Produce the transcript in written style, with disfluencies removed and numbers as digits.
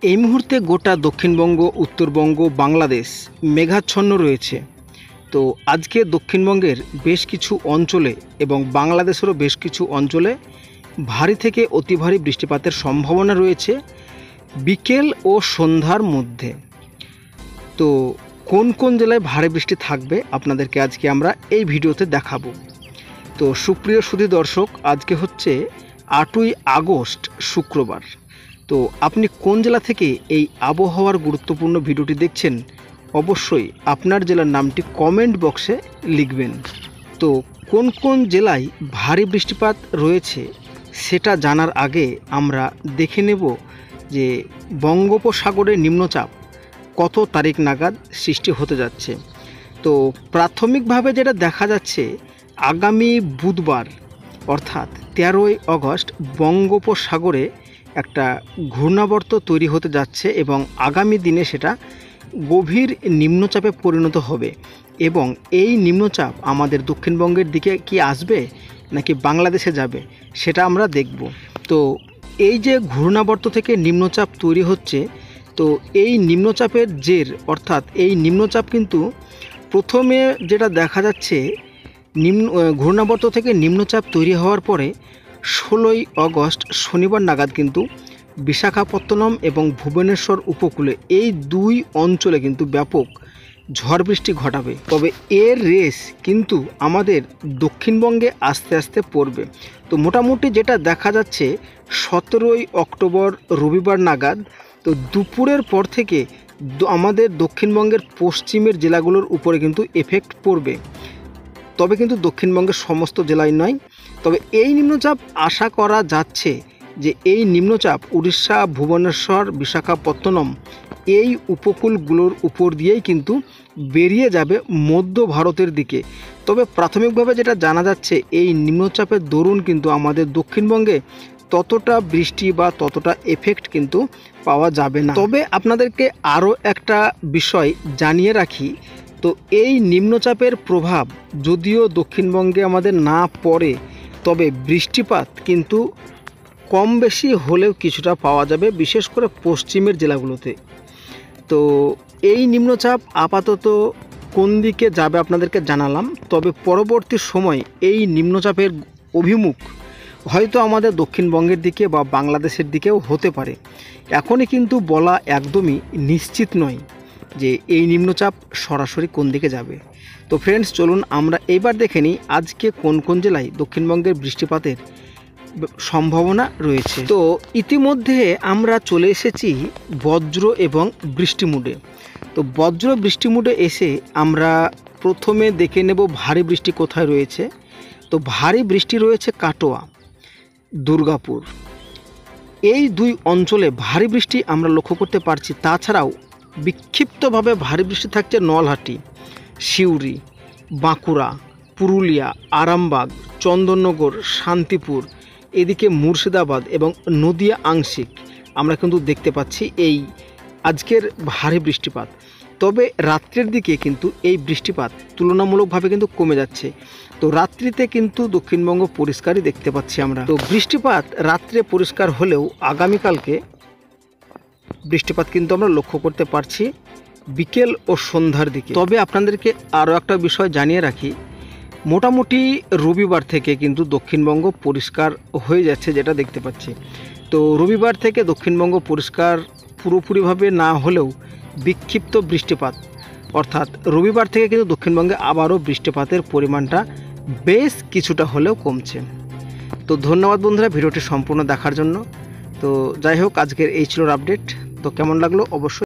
এই মুহূর্তে গোটা দক্ষিণবঙ্গ, উত্তরবঙ্গ, বাংলাদেশ মেঘাচ্ছন্ন রয়েছে। তো আজকে দক্ষিণবঙ্গের বেশ কিছু অঞ্চলে এবং বাংলাদেশেরও বেশ কিছু অঞ্চলে ভারী থেকে অতি ভারী বৃষ্টিপাতের সম্ভাবনা রয়েছে বিকেল ও সন্ধ্যার মধ্যে। তো কোন কোন জেলায় ভারী বৃষ্টি থাকবে আপনাদেরকে আজকে আমরা এই ভিডিওতে দেখাবো। তো সুপ্রিয় সুধী দর্শক, আজকে হচ্ছে 8ই আগস্ট শুক্রবার। তো আপনি কোন জেলা থেকে এই আবহাওয়ার গুরুত্বপূর্ণ ভিডিওটি দেখছেন, অবশ্যই আপনার জেলার নামটি কমেন্ট বক্সে লিখবেন। তো কোন কোন জেলায় ভারী বৃষ্টিপাত রয়েছে সেটা জানার আগে আমরা দেখে নেব যে বঙ্গোপসাগরে নিম্নচাপ কত তারিখ নাগাদ সৃষ্টি হতে যাচ্ছে। তো প্রাথমিকভাবে যেটা দেখা যাচ্ছে, আগামী বুধবার অর্থাৎ 13ই আগস্ট বঙ্গোপসাগরে একটা ঘূর্ণাবর্ত তৈরি হতে যাচ্ছে এবং আগামী দিনে সেটা গভীর নিম্নচাপে পরিণত হবে এবং এই নিম্নচাপ আমাদের দক্ষিণবঙ্গের দিকে কি আসবে নাকি বাংলাদেশে যাবে সেটা আমরা দেখব। তো এই যে ঘূর্ণাবর্ত থেকে নিম্নচাপ তৈরি হচ্ছে, তো এই নিম্নচাপের জের অর্থাৎ এই নিম্নচাপ কিন্তু প্রথমে যেটা দেখা যাচ্ছে, ঘূর্ণাবর্ত থেকে নিম্নচাপ তৈরি হওয়ার পরে 16ই আগস্ট শনিবার নাগাদ কিন্তু বিশাখাপত্তনম এবং ভুবনেশ্বর উপকূলে এই দুই অঞ্চলে কিন্তু ব্যাপক ঝড় বৃষ্টি ঘটাবে। তবে এর রেস কিন্তু আমাদের দক্ষিণবঙ্গে আস্তে আস্তে পড়বে। তো মোটামুটি যেটা দেখা যাচ্ছে 17ই অক্টোবর রবিবার নাগাদ, তো দুপুরের পর থেকে আমাদের দক্ষিণবঙ্গের পশ্চিমের জেলাগুলোর উপরে কিন্তু এফেক্ট পড়বে। তবে কিন্তু দক্ষিণবঙ্গের সমস্ত জেলায় নয়। তবে এই নিম্নচাপ আশা করা যাচ্ছে যে এই নিম্নচাপ উড়িষ্যা, ভুবনেশ্বর, বিশাখাপত্তনম এই উপকূলগুলোর উপর দিয়েই কিন্তু বেরিয়ে যাবে মধ্য ভারতের দিকে। তবে প্রাথমিকভাবে যেটা জানা যাচ্ছে, এই নিম্নচাপের দরুন কিন্তু আমাদের দক্ষিণবঙ্গে ততটা বৃষ্টি বা ততটা এফেক্ট কিন্তু পাওয়া যাবে না। তবে আপনাদেরকে আরও একটা বিষয় জানিয়ে রাখি, তো এই নিম্নচাপের প্রভাব যদিও দক্ষিণবঙ্গে আমাদের না পড়ে, তবে বৃষ্টিপাত কিন্তু কম বেশি হলেও কিছুটা পাওয়া যাবে, বিশেষ করে পশ্চিমের জেলাগুলোতে। তো এই নিম্নচাপ আপাতত কোন দিকে যাবে আপনাদেরকে জানালাম। তবে পরবর্তী সময় এই নিম্নচাপের অভিমুখ হয়তো আমাদের দক্ষিণবঙ্গের দিকে বা বাংলাদেশের দিকেও হতে পারে। এখনই কিন্তু বলা একদমই নিশ্চিত নয় যে এই নিম্নচাপ সরাসরি কোন দিকে যাবে। তো ফ্রেন্ডস, চলুন আমরা এইবার দেখে নিই আজকে কোন কোন জেলায় দক্ষিণবঙ্গের বৃষ্টিপাতের সম্ভাবনা রয়েছে। তো ইতিমধ্যে আমরা চলে এসেছি বজ্র এবং বৃষ্টি মুডে। তো বজ্র বৃষ্টি মুডে এসে আমরা প্রথমে দেখে নেব ভারী বৃষ্টি কোথায় রয়েছে। তো ভারী বৃষ্টি রয়েছে কাটোয়া, দুর্গাপুর, এই দুই অঞ্চলে ভারী বৃষ্টি আমরা লক্ষ্য করতে পারছি। তাছাড়াও বিক্ষিপ্তভাবে ভারী বৃষ্টি থাকছে নলহাটি, সিউড়ি, বাঁকুড়া, পুরুলিয়া, আরামবাগ, চন্দননগর, শান্তিপুর, এদিকে মুর্শিদাবাদ এবং নদিয়া আংশিক আমরা কিন্তু দেখতে পাচ্ছি এই আজকের ভারী বৃষ্টিপাত। তবে রাত্রের দিকে কিন্তু এই বৃষ্টিপাত তুলনামূলকভাবে কিন্তু কমে যাচ্ছে। তো রাত্রিতে কিন্তু দক্ষিণবঙ্গ পরিষ্কারই দেখতে পাচ্ছি আমরা। তো বৃষ্টিপাত রাত্রে পরিষ্কার হলেও আগামীকালকে বৃষ্টিপাত কিন্তু আমরা লক্ষ্য করতে পারছি বিকেল ও সন্ধ্যার দিকে। তবে আপনাদেরকে আরও একটা বিষয় জানিয়ে রাখি, মোটামুটি রবিবার থেকে কিন্তু দক্ষিণবঙ্গ পরিষ্কার হয়ে যাচ্ছে যেটা দেখতে পাচ্ছি। তো রবিবার থেকে দক্ষিণবঙ্গ পরিষ্কার পুরোপুরিভাবে না হলেও বিক্ষিপ্ত বৃষ্টিপাত, অর্থাৎ রবিবার থেকে কিন্তু দক্ষিণবঙ্গে আবারও বৃষ্টিপাতের পরিমাণটা বেশ কিছুটা হলেও কমছে। তো ধন্যবাদ বন্ধুরা ভিডিওটি সম্পূর্ণ দেখার জন্য। তো যাই হোক, আজকের এই ছিল আপডেট। তো কেমন লাগলো অবশ্যই